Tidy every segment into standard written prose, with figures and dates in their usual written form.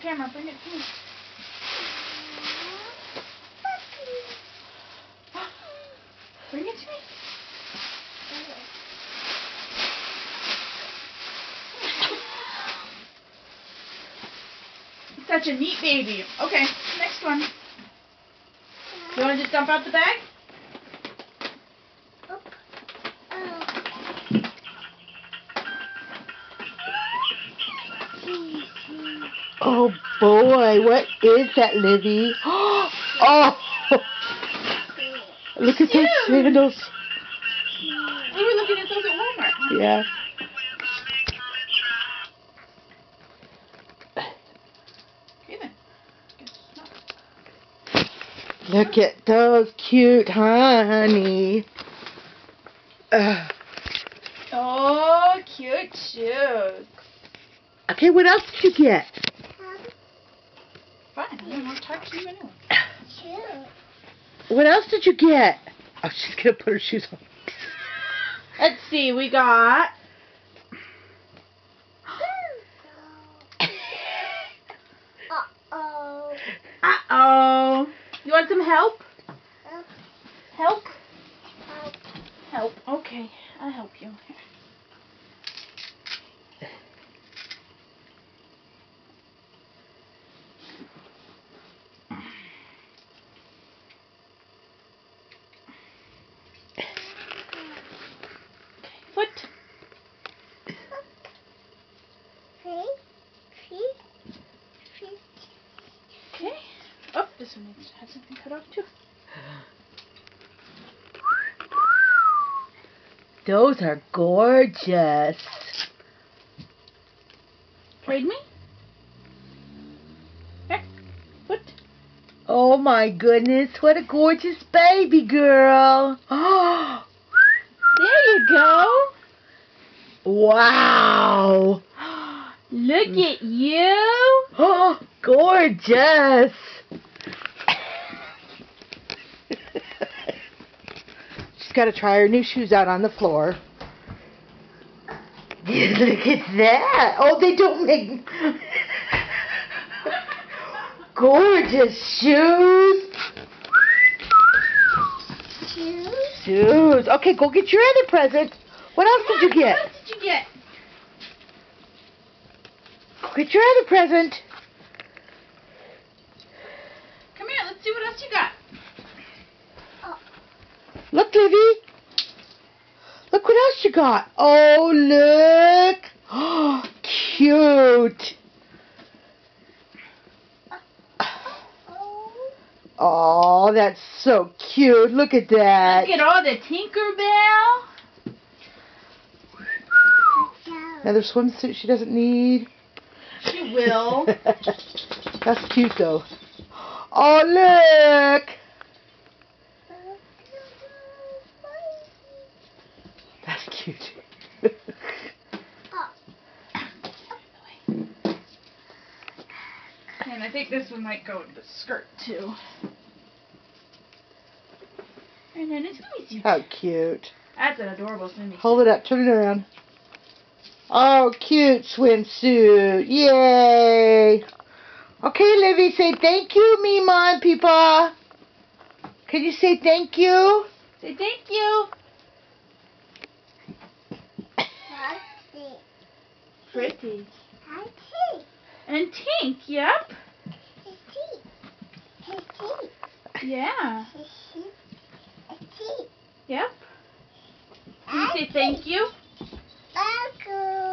camera. Bring it to me. Bring it to me. Such a neat baby. Okay, next one. You want to just dump out the bag? Oh boy, what is that, Livy? Oh! Look at those sandals. We were looking at those at Walmart. Yeah. Okay then. Look at those cute honey. Oh, cute shoes. Okay, what else did you get? Fine, I don't want to talk to you anyway. What else did you get? Oh, she's gonna put her shoes on. Let's see, we got... Uh-oh. You want some help? Help? Help. Okay, I'll help you. Foot. Okay. Oh, this one needs to have something cut off too. Those are gorgeous. Trade me? Here. Foot. Oh my goodness, what a gorgeous baby girl. Oh, There you go. wow. Look at you. Oh, gorgeous. She's got to try her new shoes out on the floor. Look at that. Oh, they don't make... Gorgeous shoes. Shoes. Okay, go get your other present. What else did you get? What else did you get? Go get your other present. Come here, let's see what else you got. Look, Livy. Look what else you got. Oh, look. Oh, cute. Oh, that's so cute. Look at that. Look at all the Tinkerbell. Another swimsuit she doesn't need. She will. That's cute, though. Oh, look. That's cute. And I think this one might go with the skirt too. And then it's Louie's. How cute. That's an adorable swimsuit. Hold it up. Turn it around. Oh, cute swimsuit. Yay. Okay, Livy, say thank you, Mima and Peepa. Can you say thank you? Say thank you. Pretty. And Tink, yep. Yeah. Yep. Can you say thank you?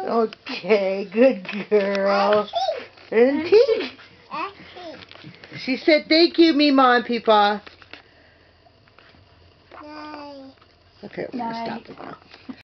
Okay, good girl. And Tink. She said thank you, Mima and Peepa. Okay, we're going to stop it now.